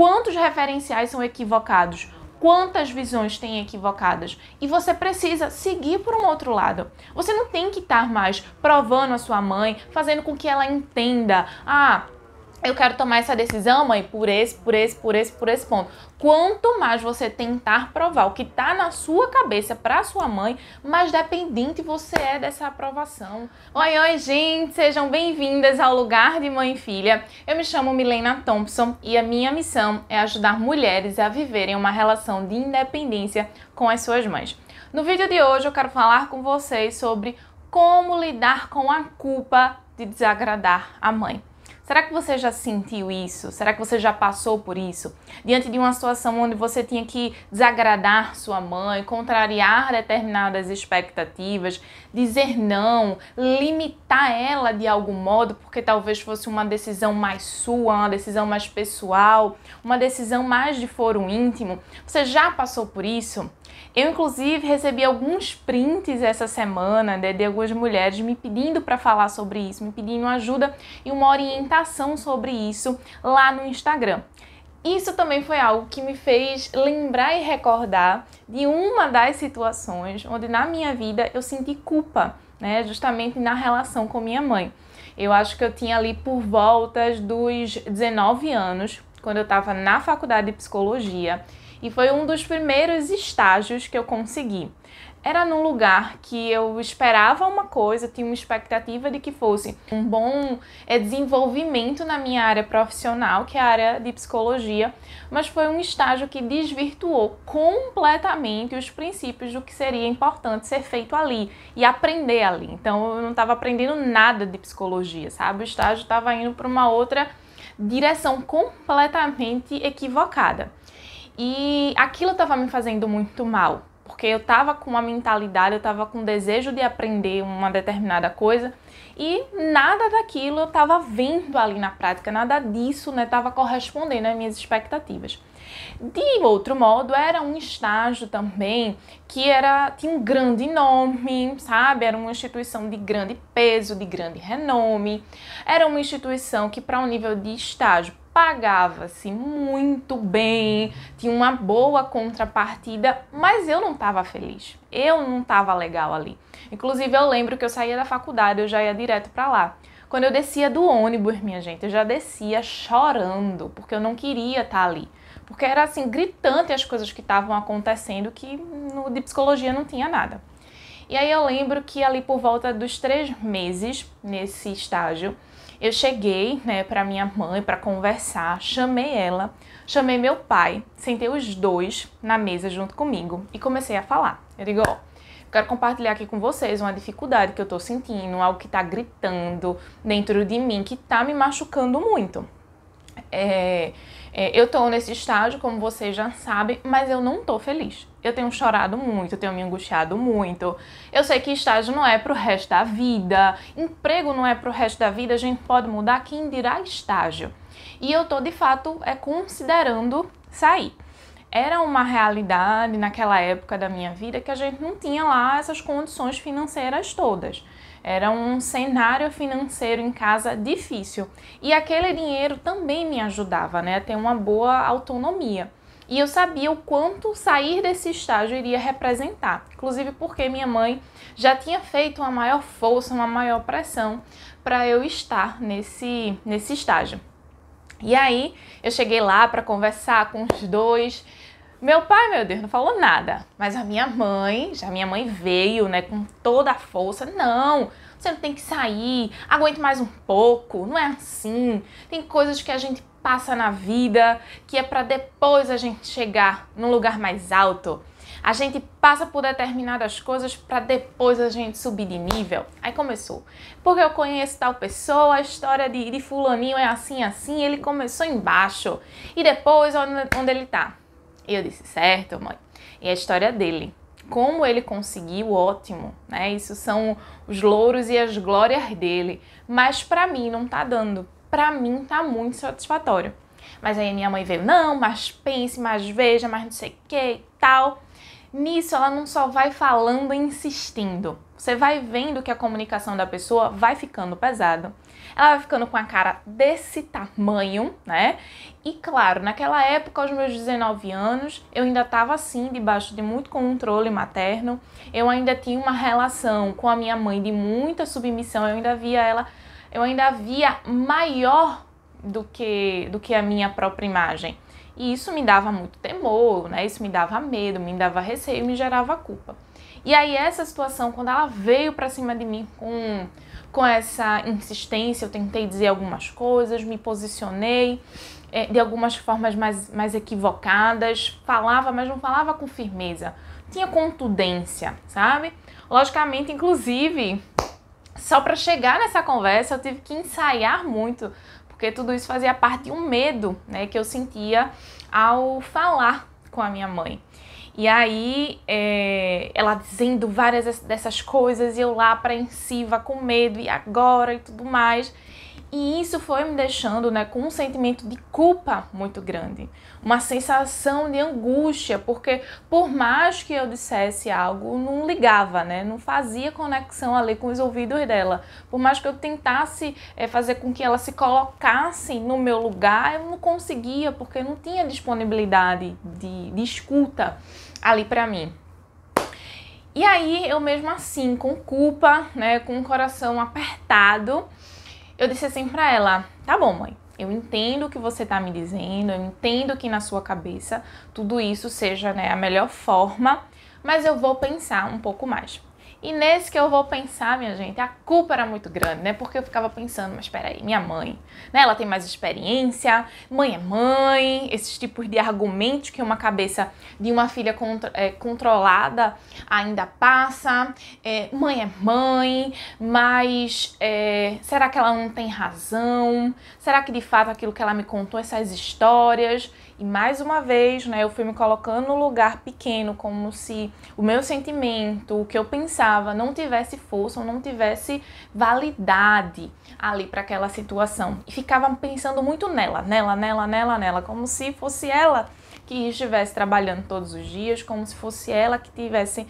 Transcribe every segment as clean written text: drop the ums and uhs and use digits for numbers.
quantos referenciais são equivocados, quantas visões tem equivocadas. E você precisa seguir por um outro lado. Você não tem que estar mais provando a sua mãe, fazendo com que ela entenda, eu quero tomar essa decisão, mãe, por esse ponto. Quanto mais você tentar provar o que está na sua cabeça para sua mãe, mais dependente você é dessa aprovação. Oi, gente! Sejam bem-vindas ao Lugar de Mãe e Filha. Eu me chamo Milena Thompson e a minha missão é ajudar mulheres a viverem uma relação de independência com as suas mães. No vídeo de hoje eu quero falar com vocês sobre como lidar com a culpa de desagradar a mãe. Será que você já sentiu isso? Será que você já passou por isso? Diante de uma situação onde você tinha que desagradar sua mãe, contrariar determinadas expectativas, dizer não, limitar ela de algum modo, porque talvez fosse uma decisão mais sua, uma decisão mais pessoal, uma decisão mais de foro íntimo. Você já passou por isso? Eu, inclusive, recebi alguns prints essa semana de algumas mulheres me pedindo para falar sobre isso, me pedindo ajuda e uma orientação sobre isso lá no Instagram. Isso também foi algo que me fez lembrar e recordar de uma das situações onde na minha vida eu senti culpa, né, justamente na relação com minha mãe. Eu acho que eu tinha ali por voltas dos 19 anos, quando eu estava na faculdade de psicologia, e foi um dos primeiros estágios que eu consegui. Era num lugar que eu esperava uma coisa, tinha uma expectativa de que fosse um bom desenvolvimento na minha área profissional, que é a área de psicologia, mas foi um estágio que desvirtuou completamente os princípios do que seria importante ser feito ali e aprender ali. Então eu não estava aprendendo nada de psicologia, sabe? O estágio estava indo para uma outra direção completamente equivocada. E aquilo estava me fazendo muito mal, porque eu estava com uma mentalidade, eu estava com o desejo de aprender uma determinada coisa e nada daquilo eu estava vendo ali na prática, nada disso estava correspondendo às minhas expectativas. De outro modo, era um estágio também que tinha um grande nome, sabe? Era uma instituição de grande peso, de grande renome. Era uma instituição que, para um nível de estágio, pagava-se muito bem, tinha uma boa contrapartida, mas eu não estava feliz, eu não estava legal ali. Inclusive, eu lembro que eu saía da faculdade, eu já ia direto para lá. Quando eu descia do ônibus, minha gente, eu já descia chorando, porque eu não queria estar ali. Porque era assim, gritante as coisas que estavam acontecendo, que de psicologia não tinha nada. E aí eu lembro que ali por volta dos 3 meses, nesse estágio, eu cheguei, para minha mãe para conversar, chamei ela, chamei meu pai, sentei os dois na mesa junto comigo e comecei a falar. Eu digo, quero compartilhar aqui com vocês uma dificuldade que eu tô sentindo, algo que tá gritando dentro de mim, que tá me machucando muito. Eu tô nesse estágio, como vocês já sabem, mas eu não tô feliz. Eu tenho chorado muito, eu tenho me angustiado muito. Eu sei que estágio não é pro resto da vida, emprego não é pro resto da vida, a gente pode mudar, quem dirá estágio. E eu tô, de fato, considerando sair. Era uma realidade naquela época da minha vida que a gente não tinha lá essas condições financeiras todas. Era um cenário financeiro em casa difícil. E aquele dinheiro também me ajudava, a ter uma boa autonomia. E eu sabia o quanto sair desse estágio iria representar. Inclusive porque minha mãe já tinha feito uma maior força, uma maior pressão para eu estar nesse estágio. E aí eu cheguei lá para conversar com os dois. Meu pai, meu Deus, não falou nada, mas a minha mãe veio, com toda a força. Não, você não tem que sair, aguente mais um pouco, não é assim. Tem coisas que a gente passa na vida que é para depois a gente chegar num lugar mais alto. A gente passa por determinadas coisas para depois a gente subir de nível. Aí começou. Porque eu conheço tal pessoa, a história de fulaninho é assim, ele começou embaixo. E depois, onde ele tá? E eu disse, certo, mãe. E a história dele. Como ele conseguiu, ótimo, Isso são os louros e as glórias dele. Mas pra mim não tá dando. Pra mim tá muito satisfatório. Mas aí minha mãe veio, não, mas pense, mas veja, mas não sei o que e tal. Nisso ela não só vai falando e insistindo. Você vai vendo que a comunicação da pessoa vai ficando pesada. Ela vai ficando com a cara desse tamanho, né? E claro, naquela época, aos meus 19 anos, eu ainda estava assim, debaixo de muito controle materno. Eu ainda tinha uma relação com a minha mãe de muita submissão. Eu ainda via maior do que a minha própria imagem. E isso me dava muito temor, né? Isso me dava medo, me dava receio, me gerava culpa. E aí essa situação, quando ela veio pra cima de mim com essa insistência, eu tentei dizer algumas coisas, me posicionei de algumas formas mais equivocadas, falava, mas não falava com firmeza, tinha contundência, sabe? Logicamente, inclusive, só para chegar nessa conversa eu tive que ensaiar muito, porque tudo isso fazia parte de um medo, né, que eu sentia ao falar com a minha mãe. E aí, ela dizendo várias dessas coisas e eu lá apreensiva, com medo, e agora e tudo mais. E isso foi me deixando, né, com um sentimento de culpa muito grande. Uma sensação de angústia, porque por mais que eu dissesse algo, não ligava, né? Não fazia conexão ali com os ouvidos dela. Por mais que eu tentasse fazer com que ela se colocasse no meu lugar, eu não conseguia, porque não tinha disponibilidade de escuta ali pra mim. E aí, eu mesmo assim, com culpa, né, com o coração apertado, eu disse assim pra ela: tá bom, mãe, eu entendo o que você tá me dizendo, eu entendo que na sua cabeça tudo isso seja, né, a melhor forma, mas eu vou pensar um pouco mais. E nesse que eu vou pensar, minha gente, a culpa era muito grande, né? Porque eu ficava pensando, mas peraí, minha mãe, né? Ela tem mais experiência, mãe é mãe, esses tipos de argumentos que uma cabeça de uma filha controlada ainda passa. Mãe é mãe, mas será que ela não tem razão? Será que de fato aquilo que ela me contou, essas histórias... E mais uma vez, né, eu fui me colocando no lugar pequeno, como se o meu sentimento, o que eu pensava, não tivesse força ou não tivesse validade ali para aquela situação. E ficava pensando muito nela, como se fosse ela que estivesse trabalhando todos os dias, como se fosse ela que tivesse...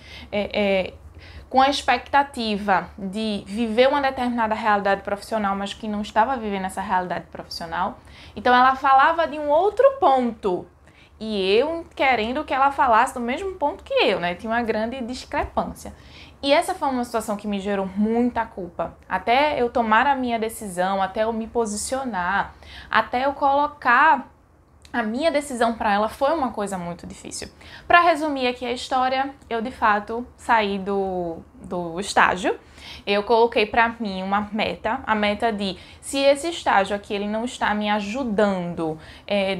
com a expectativa de viver uma determinada realidade profissional, mas que não estava vivendo essa realidade profissional. Então ela falava de um outro ponto e eu querendo que ela falasse do mesmo ponto que eu, né? Tinha uma grande discrepância. E essa foi uma situação que me gerou muita culpa. Até eu tomar a minha decisão, até eu me posicionar, até eu colocar a minha decisão para ela, foi uma coisa muito difícil. Para resumir aqui a história, eu de fato saí do estágio. Eu coloquei para mim uma meta, a meta de, se esse estágio aqui ele não está me ajudando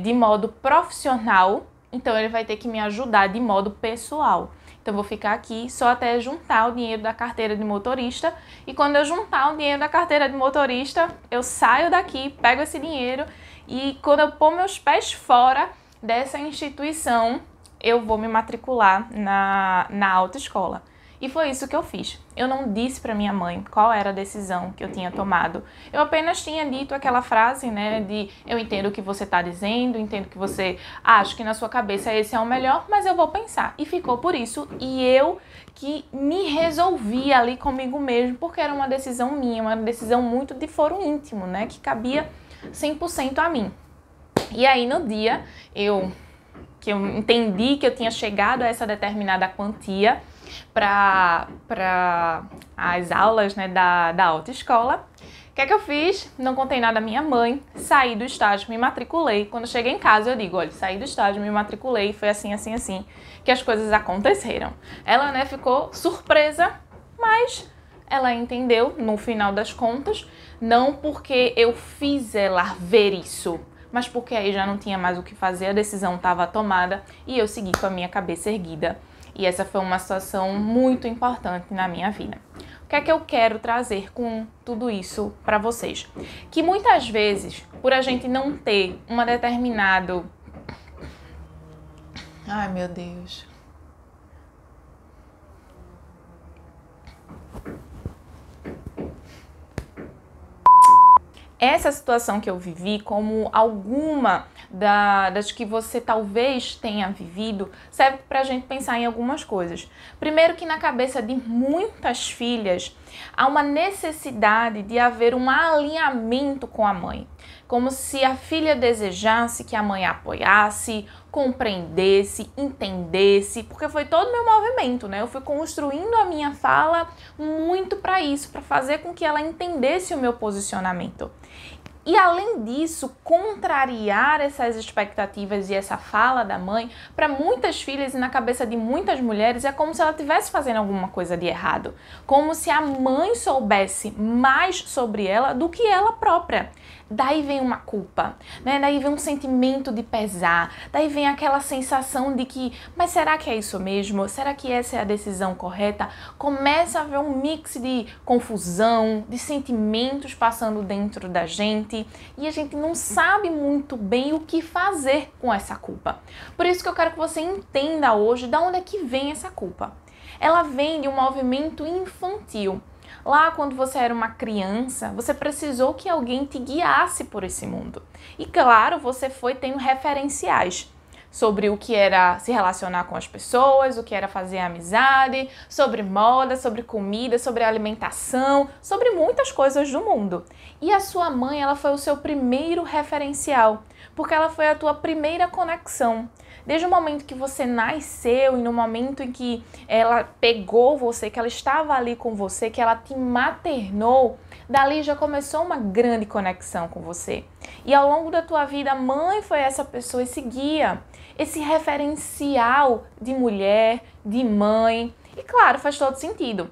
de modo profissional, então ele vai ter que me ajudar de modo pessoal. Então eu vou ficar aqui só até juntar o dinheiro da carteira de motorista, e quando eu juntar o dinheiro da carteira de motorista, eu saio daqui, pego esse dinheiro, e quando eu pôr meus pés fora dessa instituição, eu vou me matricular na autoescola. E foi isso que eu fiz. Eu não disse para minha mãe qual era a decisão que eu tinha tomado. Eu apenas tinha dito aquela frase, né, de eu entendo o que você está dizendo, entendo que você acha que na sua cabeça esse é o melhor, mas eu vou pensar. E ficou por isso. E eu que me resolvi ali comigo mesmo, porque era uma decisão minha, uma decisão muito de foro íntimo, né, que cabia 100% a mim. E aí no dia que eu entendi que eu tinha chegado a essa determinada quantia para as aulas, né, da autoescola, o que é que eu fiz? Não contei nada à minha mãe, saí do estágio, me matriculei. Quando eu cheguei em casa eu digo, olha, saí do estágio, me matriculei, foi assim, assim, assim que as coisas aconteceram. Ela, né, ficou surpresa, mas ela entendeu no final das contas, não porque eu fiz ela ver isso, mas porque aí já não tinha mais o que fazer, a decisão estava tomada e eu segui com a minha cabeça erguida. E essa foi uma situação muito importante na minha vida. O que é que eu quero trazer com tudo isso para vocês? Que muitas vezes, por a gente não ter uma determinado... Ai, meu Deus... Essa situação que eu vivi, como alguma das que você talvez tenha vivido, serve para a gente pensar em algumas coisas. Primeiro, que na cabeça de muitas filhas há uma necessidade de haver um alinhamento com a mãe, como se a filha desejasse que a mãe a apoiasse, compreendesse, entendesse, porque foi todo o meu movimento, né? Eu fui construindo a minha fala muito para isso, para fazer com que ela entendesse o meu posicionamento. E além disso, contrariar essas expectativas e essa fala da mãe, para muitas filhas e na cabeça de muitas mulheres, é como se ela estivesse fazendo alguma coisa de errado. Como se a mãe soubesse mais sobre ela do que ela própria. Daí vem uma culpa, né? Daí vem um sentimento de pesar, daí vem aquela sensação de que, mas será que é isso mesmo? Será que essa é a decisão correta? Começa a haver um mix de confusão, de sentimentos passando dentro da gente e a gente não sabe muito bem o que fazer com essa culpa. Por isso que eu quero que você entenda hoje de onde é que vem essa culpa. Ela vem de um movimento infantil. Lá, quando você era uma criança, você precisou que alguém te guiasse por esse mundo. E claro, você foi tendo referenciais sobre o que era se relacionar com as pessoas, o que era fazer amizade, sobre moda, sobre comida, sobre alimentação, sobre muitas coisas do mundo. E a sua mãe, ela foi o seu primeiro referencial, porque ela foi a tua primeira conexão. Desde o momento que você nasceu e no momento em que ela pegou você, que ela estava ali com você, que ela te maternou, dali já começou uma grande conexão com você. E ao longo da tua vida, a mãe foi essa pessoa, esse guia, esse referencial de mulher, de mãe. E claro, faz todo sentido,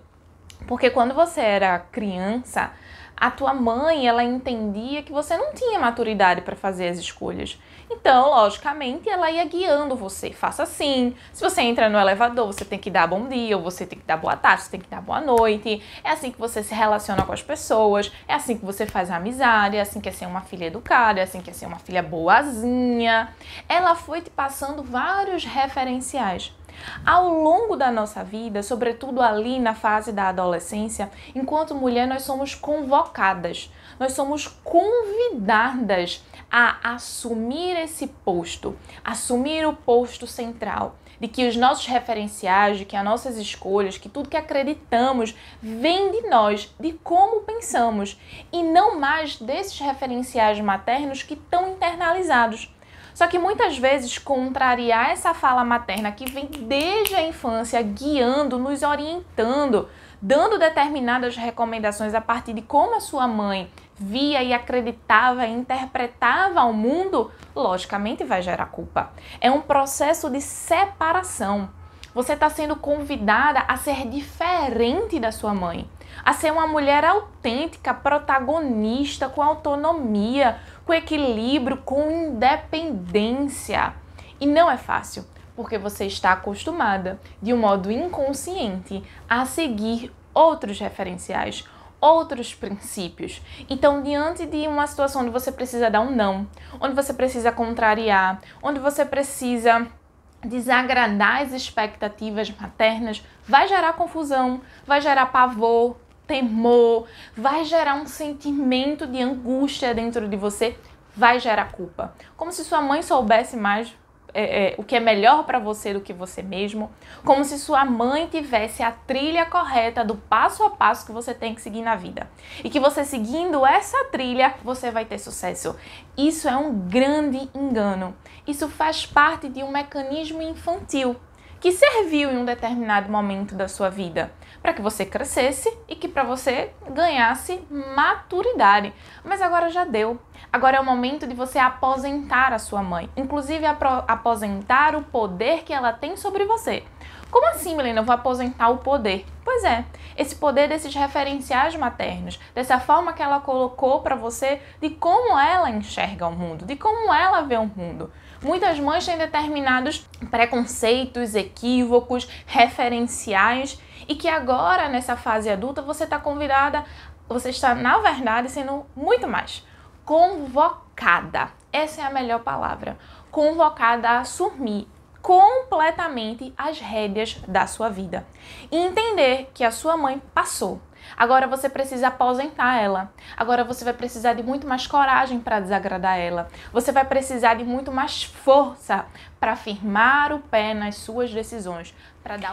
porque quando você era criança, a tua mãe, ela entendia que você não tinha maturidade para fazer as escolhas. Então, logicamente, ela ia guiando você. Faça assim. Se você entra no elevador, você tem que dar bom dia, ou você tem que dar boa tarde, você tem que dar boa noite. É assim que você se relaciona com as pessoas, é assim que você faz amizade, é assim que é ser uma filha educada, é assim que é ser uma filha boazinha. Ela foi te passando vários referenciais. Ao longo da nossa vida, sobretudo ali na fase da adolescência, enquanto mulher nós somos convocadas, nós somos convidadas a assumir esse posto, assumir o posto central, de que os nossos referenciais, de que as nossas escolhas, que tudo que acreditamos vem de nós, de como pensamos, e não mais desses referenciais maternos que estão internalizados. Só que muitas vezes contrariar essa fala materna que vem desde a infância, guiando, nos orientando, dando determinadas recomendações a partir de como a sua mãe via e acreditava e interpretava o mundo, logicamente vai gerar culpa. É um processo de separação. Você está sendo convidada a ser diferente da sua mãe, a ser uma mulher autêntica, protagonista, com autonomia, com equilíbrio, com independência. E não é fácil, porque você está acostumada, de um modo inconsciente, a seguir outros referenciais, outros princípios. Então, diante de uma situação onde você precisa dar um não, onde você precisa contrariar, onde você precisa desagradar as expectativas maternas, vai gerar confusão, vai gerar pavor, temor, vai gerar um sentimento de angústia dentro de você, vai gerar culpa. Como se sua mãe soubesse mais o que é melhor para você do que você mesmo, como se sua mãe tivesse a trilha correta do passo a passo que você tem que seguir na vida. E que você seguindo essa trilha, você vai ter sucesso. Isso é um grande engano. Isso faz parte de um mecanismo infantil que serviu em um determinado momento da sua vida para que você crescesse e que para você ganhasse maturidade. Mas agora já deu. Agora é o momento de você aposentar a sua mãe, inclusive aposentar o poder que ela tem sobre você. Como assim, Milena? Eu vou aposentar o poder? Pois é, esse poder desses referenciais maternos, dessa forma que ela colocou para você, de como ela enxerga o mundo, de como ela vê o mundo. Muitas mães têm determinados preconceitos, equívocos, referenciais e que agora, nessa fase adulta, você está convidada, você está, na verdade, sendo muito mais convocada. Essa é a melhor palavra. Convocada a assumir completamente as rédeas da sua vida. E entender que a sua mãe passou. Agora você precisa aposentar ela. Agora você vai precisar de muito mais coragem para desagradar ela. Você vai precisar de muito mais força para firmar o pé nas suas decisões.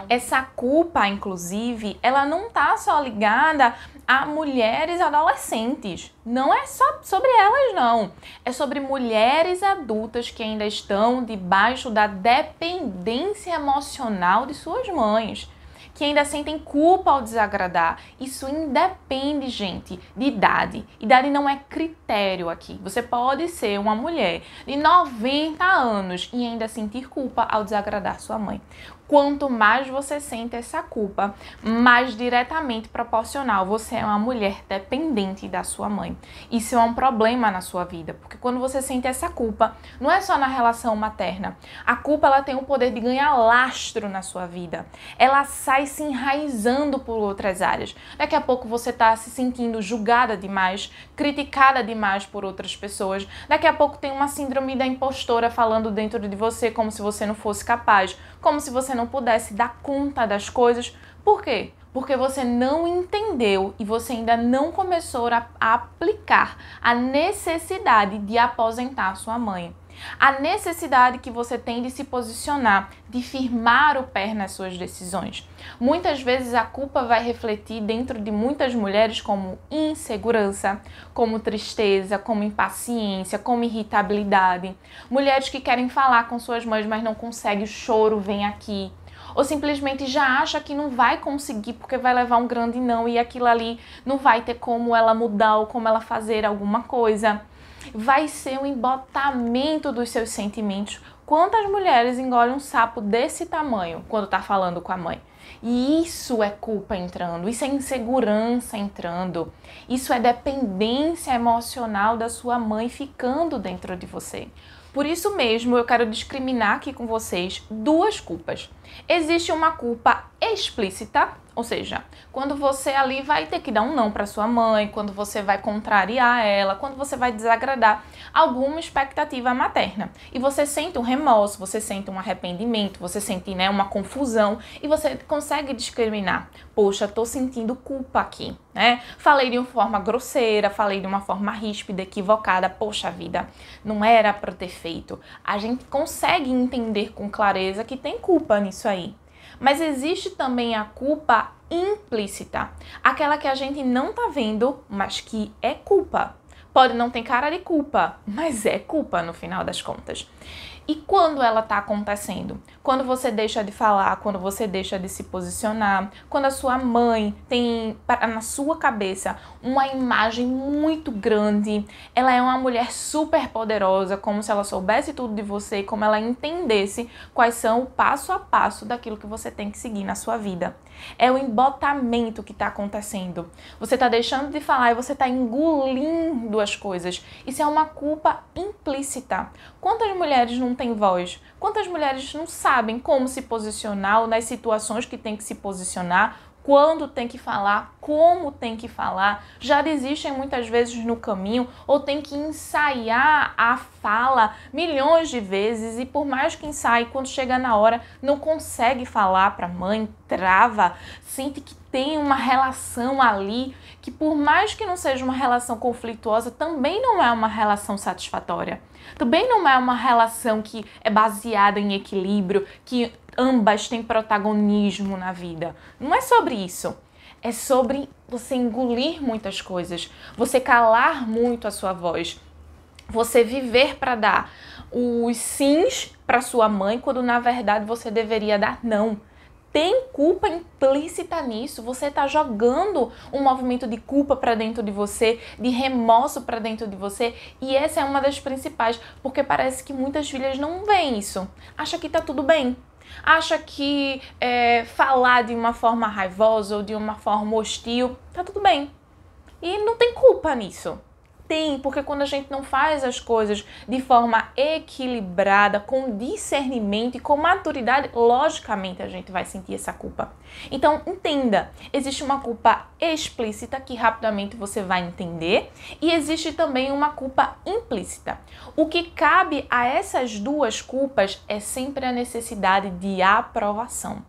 Essa culpa, inclusive, ela não tá só ligada a mulheres adolescentes. Não é só sobre elas, não. É sobre mulheres adultas que ainda estão debaixo da dependência emocional de suas mães, que ainda sentem culpa ao desagradar. Isso independe, gente, de idade. Idade não é critério aqui. Você pode ser uma mulher de 90 anos e ainda sentir culpa ao desagradar sua mãe. Quanto mais você sente essa culpa, mais diretamente proporcional você é uma mulher dependente da sua mãe. Isso é um problema na sua vida, porque quando você sente essa culpa, não é só na relação materna. A culpa, ela tem o poder de ganhar lastro na sua vida. Ela sai se enraizando por outras áreas. Daqui a pouco você está se sentindo julgada demais, criticada demais por outras pessoas. Daqui a pouco tem uma síndrome da impostora falando dentro de você como se você não fosse capaz, como se você não pudesse dar conta das coisas. Por quê? Porque você não entendeu e você ainda não começou a aplicar a necessidade de aposentar sua mãe. A necessidade que você tem de se posicionar, de firmar o pé nas suas decisões. Muitas vezes a culpa vai refletir dentro de muitas mulheres como insegurança, como tristeza, como impaciência, como irritabilidade. Mulheres que querem falar com suas mães, mas não conseguem, o choro vem aqui. Ou simplesmente já acha que não vai conseguir porque vai levar um grande não e aquilo ali não vai ter como ela mudar ou como ela fazer alguma coisa. Vai ser um embotamento dos seus sentimentos. Quantas mulheres engolem um sapo desse tamanho quando tá falando com a mãe? E isso é culpa entrando, isso é insegurança entrando, isso é dependência emocional da sua mãe ficando dentro de você. Por isso mesmo, eu quero discriminar aqui com vocês duas culpas. Existe uma culpa explícita, ou seja, quando você ali vai ter que dar um não para sua mãe, quando você vai contrariar ela, quando você vai desagradar alguma expectativa materna. E você sente um remorso, você sente um arrependimento, você sente, uma confusão e você consegue discriminar. Poxa, tô sentindo culpa aqui, né? Falei de uma forma grosseira, falei de uma forma ríspida, equivocada. Poxa vida, não era para ter feito. A gente consegue entender com clareza que tem culpa nisso aí. Mas existe também a culpa implícita, aquela que a gente não tá vendo, mas que é culpa. Pode não ter cara de culpa, mas é culpa no final das contas. E quando ela está acontecendo? Quando você deixa de falar, quando você deixa de se posicionar, quando a sua mãe tem na sua cabeça uma imagem muito grande, ela é uma mulher super poderosa, como se ela soubesse tudo de você, como ela entendesse quais são o passo a passo daquilo que você tem que seguir na sua vida. É o embotamento que está acontecendo. Você está deixando de falar e você está engolindo as coisas. Isso é uma culpa implícita. Quantas mulheres não têm voz? Quantas mulheres não sabem como se posicionar ou nas situações que tem que se posicionar? Quando tem que falar, como tem que falar, já desistem muitas vezes no caminho ou tem que ensaiar a fala milhões de vezes e por mais que ensaie, quando chega na hora, não consegue falar para a mãe, trava, sente que tem uma relação ali que por mais que não seja uma relação conflituosa, também não é uma relação satisfatória. Também não é uma relação que é baseada em equilíbrio, que ambas têm protagonismo na vida. Não é sobre isso. É sobre você engolir muitas coisas, você calar muito a sua voz, você viver para dar os sims para sua mãe, quando na verdade você deveria dar não. Tem culpa implícita nisso, você está jogando um movimento de culpa para dentro de você, de remorso para dentro de você, e essa é uma das principais, porque parece que muitas filhas não veem isso, acha que tá tudo bem. Acha que falar de uma forma raivosa ou de uma forma hostil, tá tudo bem. E não tem culpa nisso. Tem, porque quando a gente não faz as coisas de forma equilibrada, com discernimento e com maturidade, logicamente a gente vai sentir essa culpa. Então, entenda, existe uma culpa explícita que rapidamente você vai entender e existe também uma culpa implícita. O que cabe a essas duas culpas é sempre a necessidade de aprovação.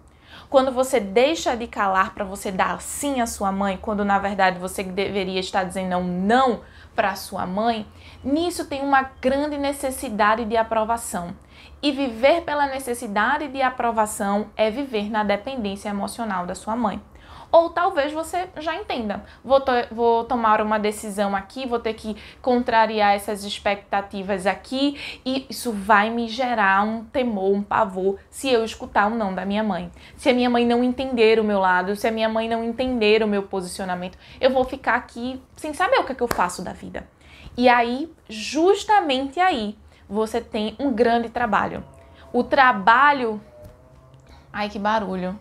Quando você deixa de calar para você dar sim à sua mãe, quando na verdade você deveria estar dizendo não para a sua mãe, nisso tem uma grande necessidade de aprovação. E viver pela necessidade de aprovação é viver na dependência emocional da sua mãe. Ou talvez você já entenda, vou tomar uma decisão aqui, vou ter que contrariar essas expectativas aqui e isso vai me gerar um temor, um pavor se eu escutar um não da minha mãe. Se a minha mãe não entender o meu lado, se a minha mãe não entender o meu posicionamento, eu vou ficar aqui sem saber o que é que eu faço da vida. E aí, justamente aí, você tem um grande trabalho. O trabalho... Ai, que barulho!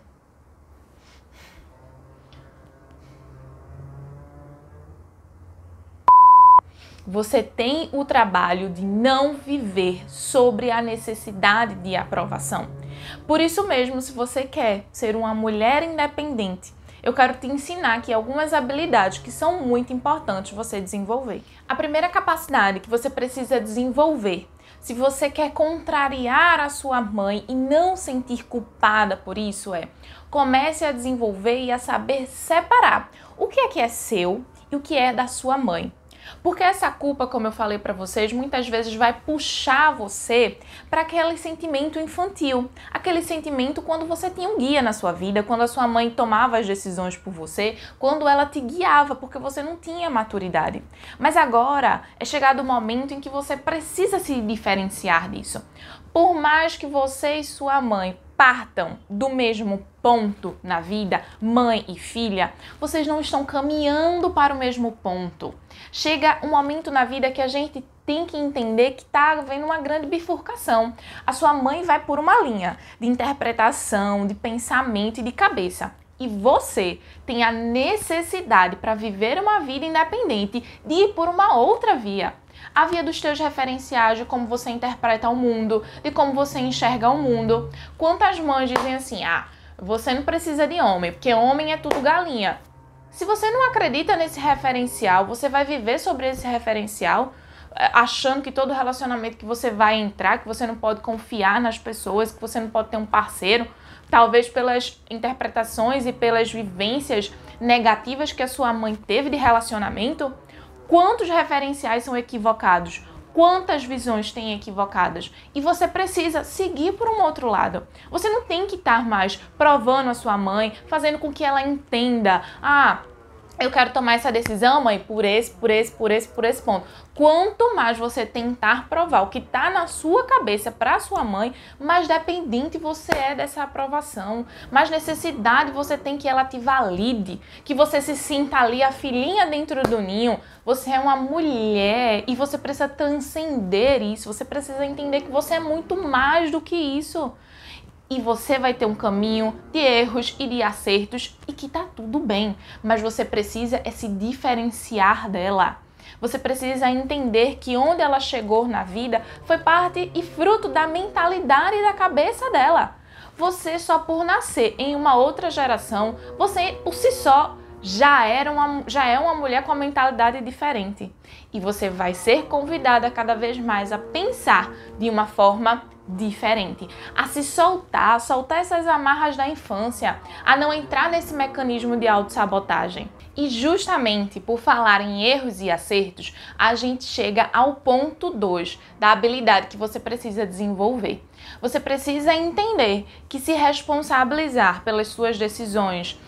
Você tem o trabalho de não viver sobre a necessidade de aprovação. Por isso mesmo, se você quer ser uma mulher independente, eu quero te ensinar aqui algumas habilidades que são muito importantes você desenvolver. A primeira capacidade que você precisa desenvolver, se você quer contrariar a sua mãe e não sentir culpada por isso, comece a desenvolver e a saber separar o que é seu e o que é da sua mãe. Porque essa culpa, como eu falei para vocês, muitas vezes vai puxar você para aquele sentimento infantil. Aquele sentimento quando você tinha um guia na sua vida, quando a sua mãe tomava as decisões por você, quando ela te guiava, porque você não tinha maturidade. Mas agora é chegado o momento em que você precisa se diferenciar disso. Por mais que você e sua mãe partam do mesmo ponto na vida, mãe e filha, vocês não estão caminhando para o mesmo ponto. Chega um momento na vida que a gente tem que entender que está havendo uma grande bifurcação. A sua mãe vai por uma linha de interpretação, de pensamento e de cabeça. E você tem a necessidade para viver uma vida independente de ir por uma outra via. A via dos teus referenciais, de como você interpreta o mundo, de como você enxerga o mundo. Quantas mães dizem assim, você não precisa de homem, porque homem é tudo galinha. Se você não acredita nesse referencial, você vai viver sobre esse referencial, achando que todo relacionamento que você vai entrar, que você não pode confiar nas pessoas, que você não pode ter um parceiro, talvez pelas interpretações e pelas vivências negativas que a sua mãe teve de relacionamento. Quantos referenciais são equivocados? Quantas visões tem equivocadas? E você precisa seguir por um outro lado. Você não tem que estar mais provando a sua mãe, fazendo com que ela entenda. Eu quero tomar essa decisão, mãe, por esse ponto. Quanto mais você tentar provar o que está na sua cabeça para a sua mãe, mais dependente você é dessa aprovação, mais necessidade você tem que ela te valide, que você se sinta ali a filhinha dentro do ninho. Você é uma mulher e você precisa transcender isso, você precisa entender que você é muito mais do que isso. E você vai ter um caminho de erros e de acertos e que tá tudo bem, mas você precisa se diferenciar dela. Você precisa entender que onde ela chegou na vida foi parte e fruto da mentalidade e da cabeça dela. Você só por nascer em uma outra geração, você por si só já é uma mulher com uma mentalidade diferente. E você vai ser convidada cada vez mais a pensar de uma forma diferente, a se soltar essas amarras da infância, a não entrar nesse mecanismo de autossabotagem. E justamente por falar em erros e acertos, a gente chega ao ponto 2 da habilidade que você precisa desenvolver. Você precisa entender que se responsabilizar pelas suas decisões,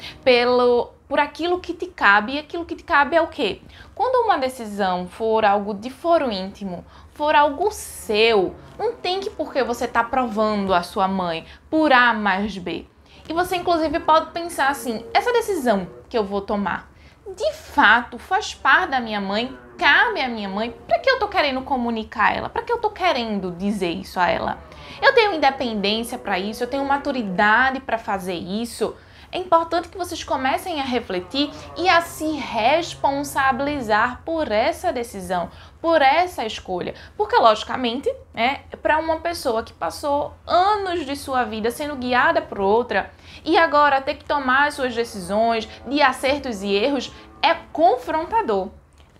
por aquilo que te cabe, e aquilo que te cabe é o quê? Quando uma decisão for algo de foro íntimo, for algo seu, não tem que porque você está provando a sua mãe por A mais B. E você inclusive pode pensar assim, essa decisão que eu vou tomar, de fato faz parte da minha mãe, cabe à minha mãe, para que eu tô querendo comunicar a ela? Para que eu tô querendo dizer isso a ela? Eu tenho independência para isso, eu tenho maturidade para fazer isso. É importante que vocês comecem a refletir e a se responsabilizar por essa decisão, por essa escolha. Porque, logicamente, para uma pessoa que passou anos de sua vida sendo guiada por outra e agora ter que tomar as suas decisões de acertos e erros é confrontador.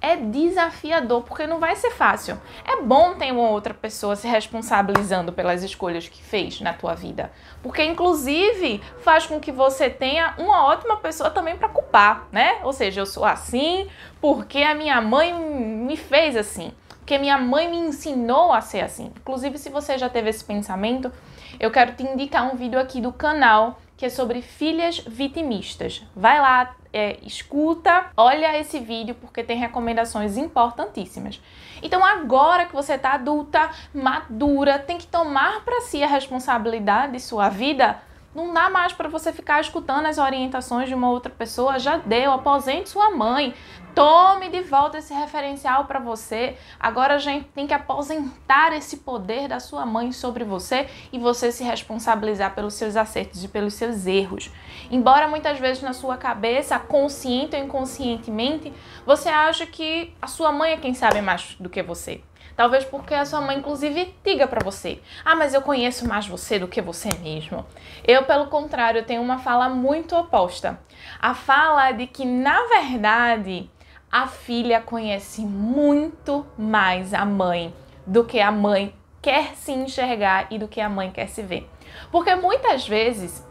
é desafiador, porque não vai ser fácil. É bom ter uma outra pessoa se responsabilizando pelas escolhas que fez na tua vida, porque inclusive faz com que você tenha uma ótima pessoa também para culpar, né? Ou seja, eu sou assim porque a minha mãe me fez assim, porque minha mãe me ensinou a ser assim. Inclusive, se você já teve esse pensamento, eu quero te indicar um vídeo aqui do canal que é sobre filhas vitimistas. Vai lá, escuta, olha esse vídeo porque tem recomendações importantíssimas. Então agora que você está adulta, madura, tem que tomar para si a responsabilidade de sua vida. Não dá mais para você ficar escutando as orientações de uma outra pessoa. Já deu, aposente sua mãe. Tome de volta esse referencial para você. Agora a gente tem que aposentar esse poder da sua mãe sobre você e você se responsabilizar pelos seus acertos e pelos seus erros. Embora muitas vezes na sua cabeça, consciente ou inconscientemente, você acha que a sua mãe é quem sabe mais do que você. Talvez porque a sua mãe, inclusive, diga pra você: ah, mas eu conheço mais você do que você mesmo. Eu, pelo contrário, tenho uma fala muito oposta. A fala é de que, na verdade, a filha conhece muito mais a mãe do que a mãe quer se enxergar e do que a mãe quer se ver. Porque muitas vezes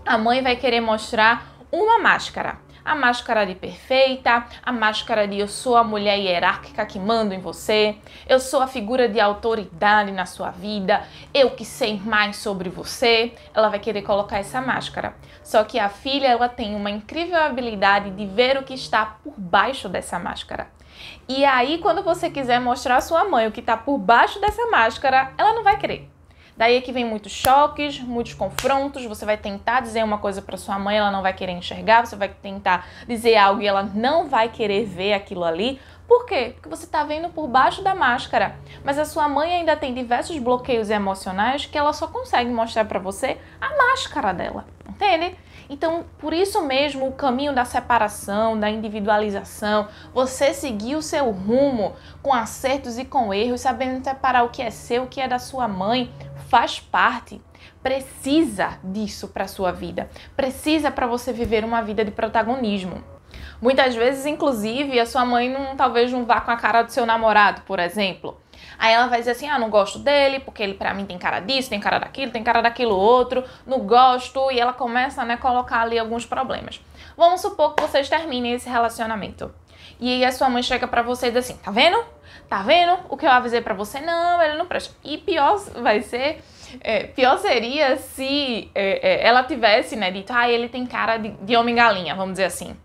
a mãe vai querer mostrar uma máscara. A máscara de perfeita, a máscara de eu sou a mulher hierárquica que mando em você, eu sou a figura de autoridade na sua vida, eu que sei mais sobre você. Ela vai querer colocar essa máscara. Só que a filha, ela tem uma incrível habilidade de ver o que está por baixo dessa máscara. E aí, quando você quiser mostrar à sua mãe o que está por baixo dessa máscara, ela não vai querer. Daí é que vem muitos choques, muitos confrontos, você vai tentar dizer uma coisa para sua mãe, ela não vai querer enxergar, você vai tentar dizer algo e ela não vai querer ver aquilo ali. Por quê? Porque você está vendo por baixo da máscara, mas a sua mãe ainda tem diversos bloqueios emocionais que ela só consegue mostrar para você a máscara dela, entende? Então, por isso mesmo, o caminho da separação, da individualização, você seguir o seu rumo com acertos e com erros, sabendo separar o que é seu, o que é da sua mãe, faz parte. Precisa disso para a sua vida. Precisa para você viver uma vida de protagonismo. Muitas vezes, inclusive, a sua mãe talvez não vá com a cara do seu namorado, por exemplo. Aí ela vai dizer assim: ah, não gosto dele, porque ele pra mim tem cara disso, tem cara daquilo, tem cara daquilo outro, não gosto, e ela começa, a colocar ali alguns problemas. Vamos supor que vocês terminem esse relacionamento. E aí a sua mãe chega pra você e diz assim: tá vendo? Tá vendo o que eu avisei pra você? Não, ele não presta. E pior vai ser, pior seria se ela tivesse, dito: ah, ele tem cara de homem-galinha, vamos dizer assim.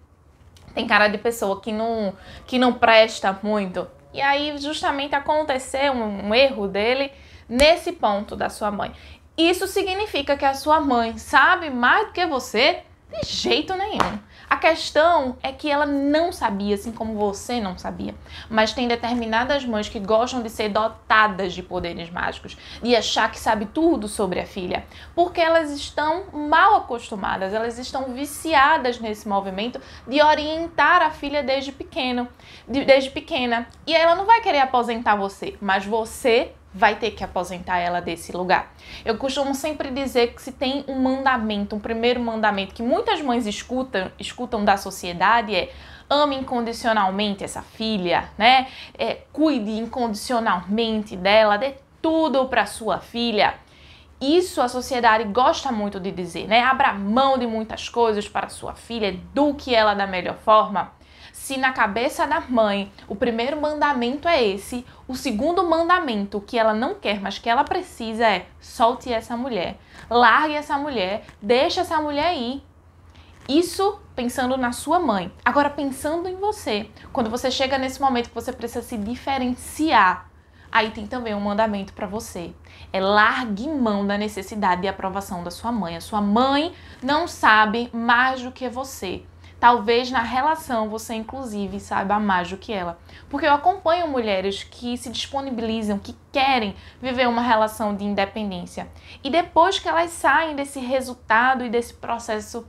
Tem cara de pessoa que não presta muito. E aí justamente aconteceu um erro dele nesse ponto da sua mãe. Isso significa que a sua mãe sabe mais do que você? De jeito nenhum. A questão é que ela não sabia, assim como você não sabia. Mas tem determinadas mães que gostam de ser dotadas de poderes mágicos, de achar que sabe tudo sobre a filha, porque elas estão mal acostumadas, elas estão viciadas nesse movimento de orientar a filha desde pequena. E ela não vai querer aposentar você, mas você vai ter que aposentar ela desse lugar. Eu costumo sempre dizer que se tem um mandamento, um primeiro mandamento que muitas mães escutam da sociedade é: ame incondicionalmente essa filha, cuide incondicionalmente dela, dê tudo para sua filha. Isso a sociedade gosta muito de dizer, abra mão de muitas coisas para sua filha, eduque ela da melhor forma. Se na cabeça da mãe o primeiro mandamento é esse, o segundo mandamento que ela não quer, mas que ela precisa é: solte essa mulher, largue essa mulher, deixe essa mulher ir. Isso pensando na sua mãe. Agora pensando em você, quando você chega nesse momento que você precisa se diferenciar, aí tem também um mandamento para você. É: largue mão da necessidade de aprovação da sua mãe. A sua mãe não sabe mais do que você. Talvez na relação você, inclusive, saiba mais do que ela. Porque eu acompanho mulheres que se disponibilizam, que querem viver uma relação de independência. E depois que elas saem desse resultado e desse processo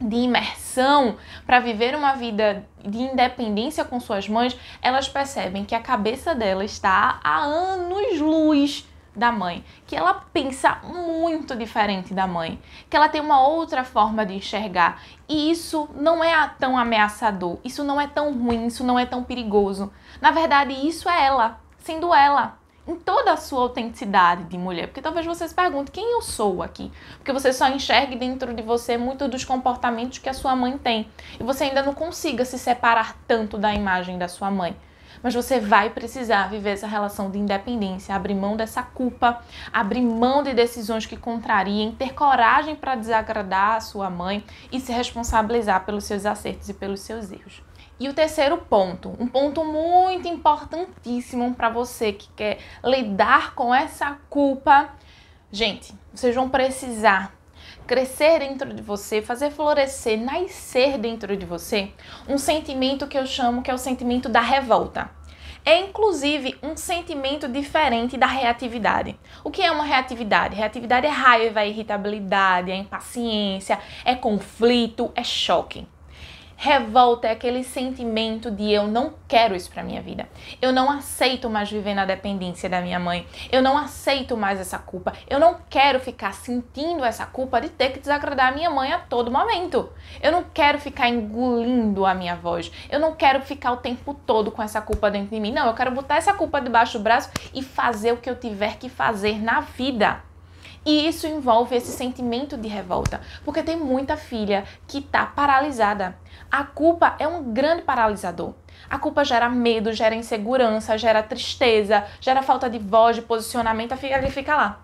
de imersão para viver uma vida de independência com suas mães, elas percebem que a cabeça dela está a anos-luz da mãe, que ela pensa muito diferente da mãe, que ela tem uma outra forma de enxergar. E isso não é tão ameaçador, isso não é tão ruim, isso não é tão perigoso. Na verdade, isso é ela, sendo ela, em toda a sua autenticidade de mulher. Porque talvez você se pergunte, quem eu sou aqui? Porque você só enxergue dentro de você muito dos comportamentos que a sua mãe tem. E você ainda não consiga se separar tanto da imagem da sua mãe. Mas você vai precisar viver essa relação de independência, abrir mão dessa culpa, abrir mão de decisões que contrariem, ter coragem para desagradar a sua mãe e se responsabilizar pelos seus acertos e pelos seus erros. E o terceiro ponto, um ponto muito importantíssimo para você que quer lidar com essa culpa. Gente, vocês vão precisar crescer dentro de você, fazer florescer, nascer dentro de você um sentimento que eu chamo que é o sentimento da revolta. É inclusive um sentimento diferente da reatividade. O que é uma reatividade? Reatividade é raiva, é irritabilidade, é impaciência, é conflito, é choque. Revolta é aquele sentimento de eu não quero isso pra minha vida. Eu não aceito mais viver na dependência da minha mãe. Eu não aceito mais essa culpa. Eu não quero ficar sentindo essa culpa de ter que desagradar a minha mãe a todo momento. Eu não quero ficar engolindo a minha voz. Eu não quero ficar o tempo todo com essa culpa dentro de mim. Não, eu quero botar essa culpa debaixo do braço e fazer o que eu tiver que fazer na vida. E isso envolve esse sentimento de revolta, porque tem muita filha que tá paralisada. A culpa é um grande paralisador. A culpa gera medo, gera insegurança, gera tristeza, gera falta de voz, de posicionamento, a filha ali fica lá.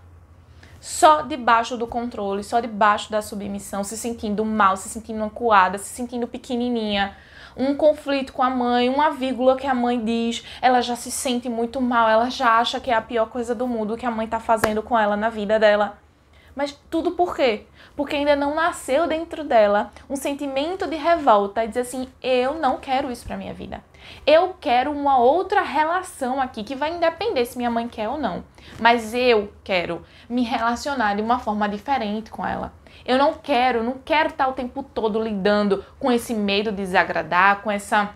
Só debaixo do controle, só debaixo da submissão, se sentindo mal, se sentindo acuada, se sentindo pequenininha. Um conflito com a mãe, uma vírgula que a mãe diz, ela já se sente muito mal, ela já acha que é a pior coisa do mundo que a mãe tá fazendo com ela na vida dela. Mas tudo por quê? Porque ainda não nasceu dentro dela um sentimento de revolta e dizer assim, eu não quero isso pra minha vida. Eu quero uma outra relação aqui que vai independer se minha mãe quer ou não. Mas eu quero me relacionar de uma forma diferente com ela. Eu não quero estar o tempo todo lidando com esse medo de desagradar, com essa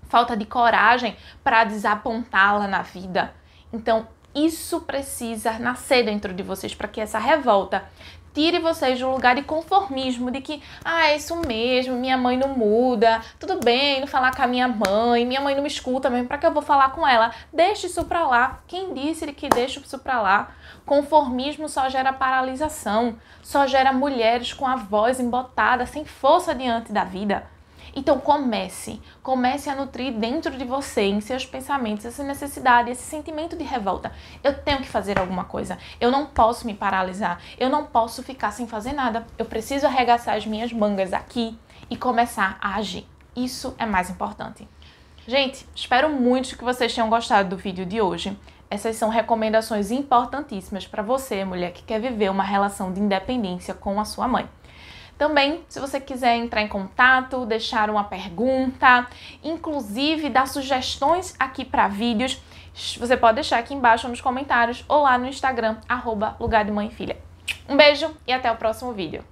falta de coragem para desapontá-la na vida. Então, isso precisa nascer dentro de vocês para que essa revolta tire vocês do lugar de conformismo, de que, é isso mesmo, minha mãe não muda, tudo bem não falar com a minha mãe não me escuta mesmo, para que eu vou falar com ela? Deixa isso pra lá. Quem disse que deixa isso pra lá? Conformismo só gera paralisação, só gera mulheres com a voz embotada, sem força diante da vida. Então comece a nutrir dentro de você, em seus pensamentos, essa necessidade, esse sentimento de revolta. Eu tenho que fazer alguma coisa, eu não posso me paralisar, eu não posso ficar sem fazer nada. Eu preciso arregaçar as minhas mangas aqui e começar a agir. Isso é mais importante. Gente, espero muito que vocês tenham gostado do vídeo de hoje. Essas são recomendações importantíssimas para você, mulher que quer viver uma relação de independência com a sua mãe. Também, se você quiser entrar em contato, deixar uma pergunta, inclusive dar sugestões aqui para vídeos, você pode deixar aqui embaixo nos comentários ou lá no Instagram, @lugardeMãeFilha. Um beijo e até o próximo vídeo.